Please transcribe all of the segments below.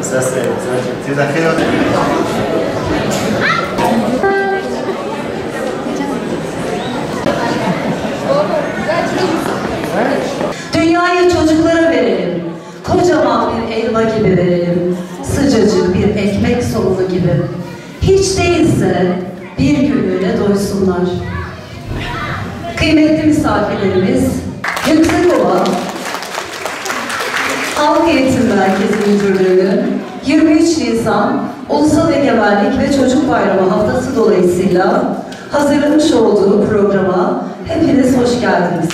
Ça c'est très Dünyayı çocuklara verelim. Kocaman bir elma gibi verelim. Sıcacık bir ekmek somunu gibi. Hiç değilse bir günlüğüne doysunlar. Kıymetli misafirlerimiz, Yüksekova Halk Eğitim Merkezi Müdürlüğü'nün 23 Nisan Ulusal Egemenlik ve Çocuk Bayramı haftası dolayısıyla hazırlamış olduğu programa hepiniz hoş geldiniz.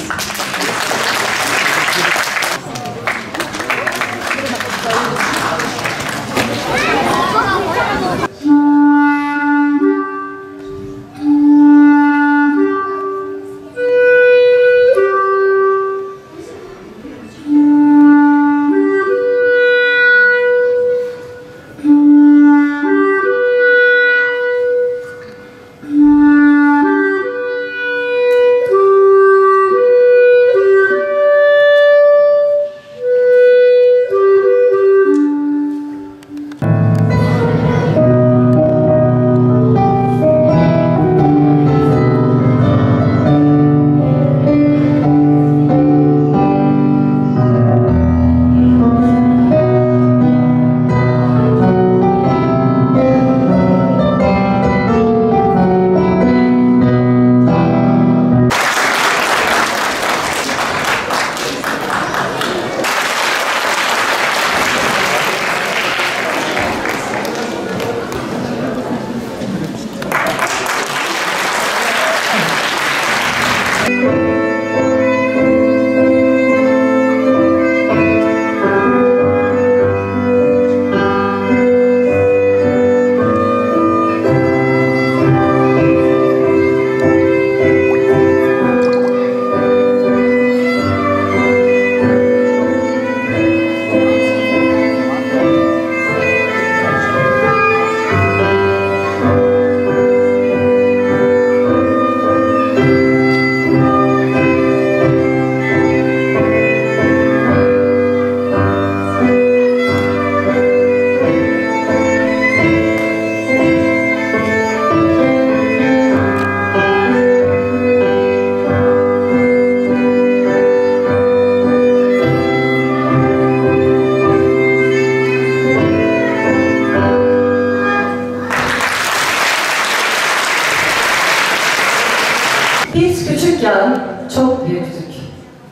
Biz küçükken çok büyüktük.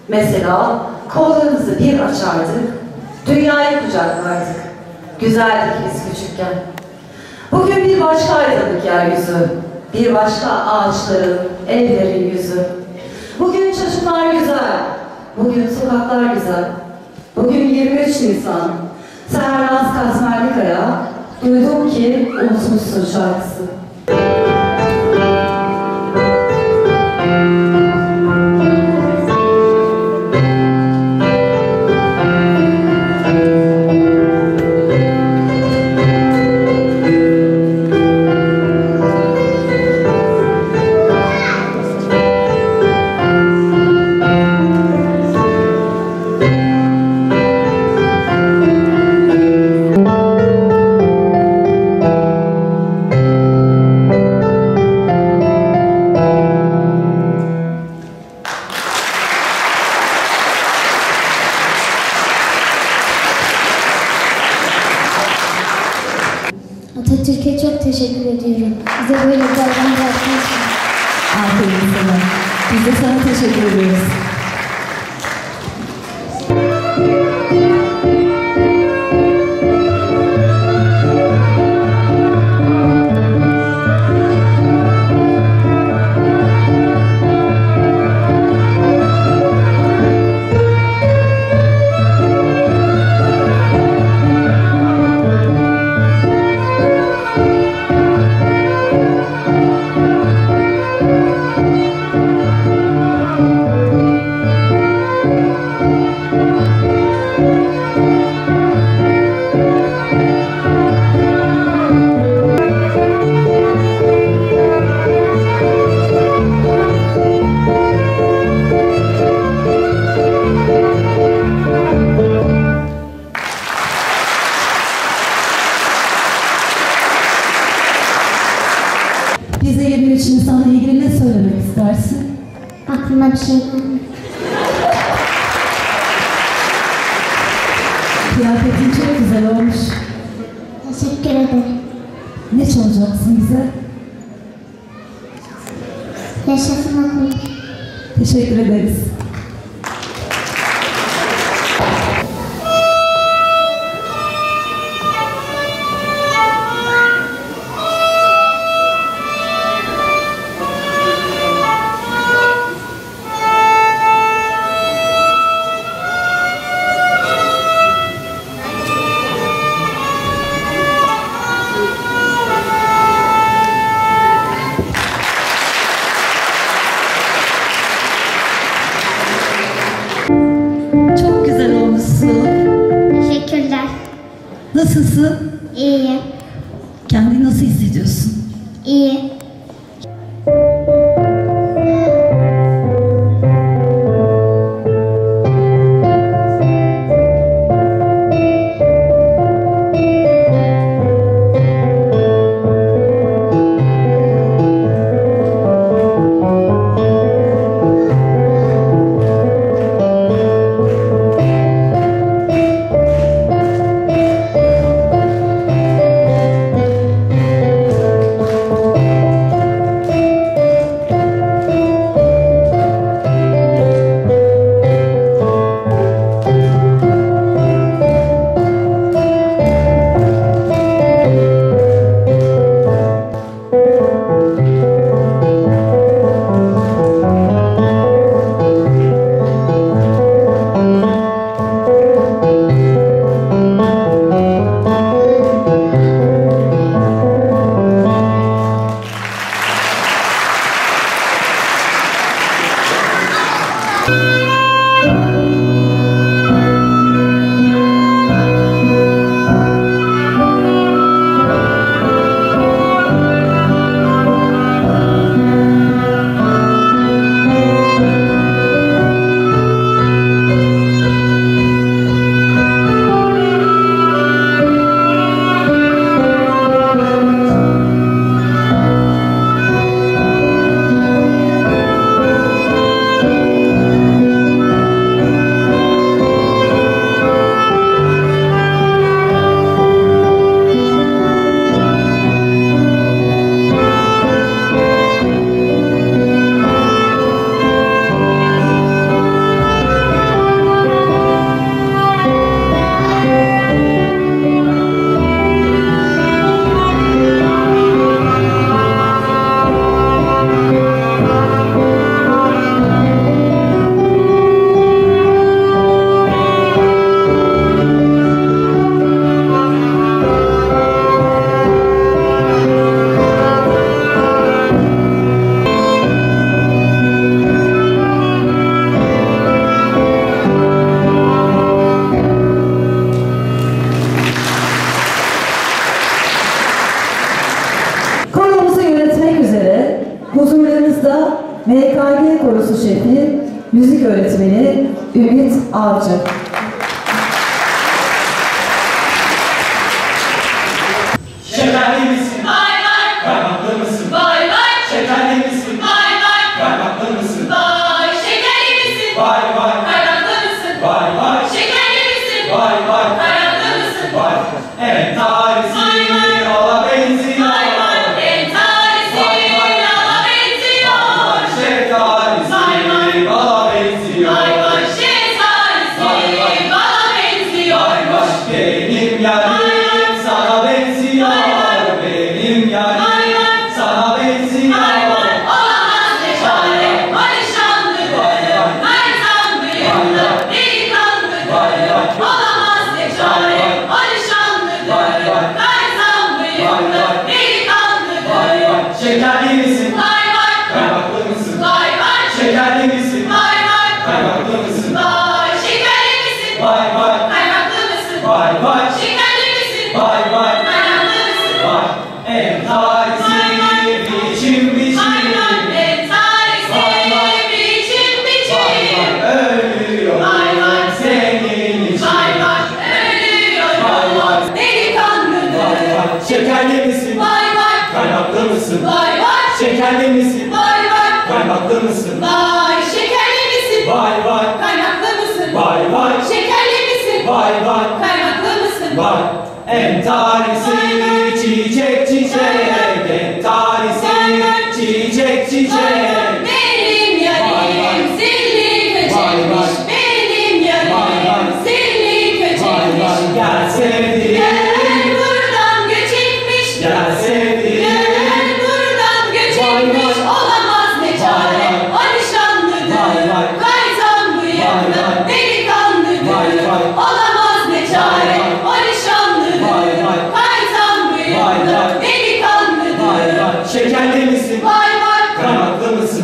Mesela kollarımızı bir açardık, dünyayı kucaklardık. Güzeldik biz küçükken. Bugün bir başka aydınlık yeryüzü, bir başka ağaçların, evlerin yüzü. Bugün çocuklar güzel, bugün sokaklar güzel. Bugün 23 Nisan, Serhat Kasmerlikaya, duydum ki unutmuşsun şarkısı. Atatürk'e çok teşekkür ediyorum. Bize böyle bir bayram bıraktığı için. Aferin sana. Biz de sana teşekkür ediyoruz. Kıyafetin çok güzel olmuş. Teşekkür ederim. Ne çalacaksın bize? Yaşasın okul. Teşekkür ederiz. Çok güzel olmuşsun. Teşekkürler. Nasılsın? İyi. Kendini nasıl hissediyorsun? İyi. Huzurlarınızda MKG Korosu Şefi, Müzik Öğretmeni Ümit Avcı. Şekerli misin? Vay vay. Kaymaklı mısın? Vay vay. Şekerli misin? Vay vay. Kaymaklı mısın? Vay şekerli misin? Vay vay. Kaymaklı mısın? Vay vay. Şekerli misin? Vay vay. Kaymaklı mısın? Vay. En tarisi ala benziyor. Vay vay. En tarisi ala benziyor. Şeftalisi bala benziyor. Vay vay. Şeftalisi bana benziyor. Vay vay. Benim yarim sana benziyor. Benim yarim sana benziyor. Vay vay. Olamaz ne çare. Alişanlıdır. Mertan bıyıklı. Delikanlıdır. Olamaz ne çare. Alişanlıdır. Mertan bıyıklı. Delikanlıdır. Şekerli misin? Vay vay. Kaymaklı mısın? Vay vay. Şekerli misin? Vay vay. Kaymaklı mısın? Vay şekerli misin? Vay vay. Kaymaklı mısın? Vay vay. Şekerli misin? Vay vay. Kaymaklı mısın? Vay. En tarisi biçim biçim. Vay vay. En tarisi biçim biçim. Ölüyor. Vay vay. Senin için. Vay vay. Ölüyorum. Vay vay. Delikanlıdır. Vay vay. Şekerli misin? Vay vay. Kaymaklı mısın? Vay vay. Şekerli misin? Vay vay. Kaymaklı mısın? Vay şekerli misin? Vay vay. Kaynaklı mısın? Vay vay. Şekerli misin? Vay vay. Kaymaklı mısın? Vay. Entarisi çiçek çiçek. Entarisi çiçek çiçek. Benim Vay vay. yarim zilli Vay vay. köçekmiş. Benim Vay vay. yarim zilli Vay köçekmiş. vay. Gel sevdiğim. Gel buradan göç etmiş. Gel sevdiğim. Gel buradan göç Vay etmiş. vay. Olamaz ne çare. Vay vay. Alişanlıdır. Vay vay. Kaytan bu yanına. vay. Delikanlıdır. Vay vay. Olamaz ne çare. Vay vay. Alişanlıdır. Vay vay. Kaytan bu Vay yanına. vay. Delikanlıdır. Vay vay. Şekerli misin? Vay vay. Kaymaklı mısın?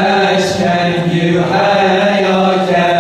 أشكن يحياك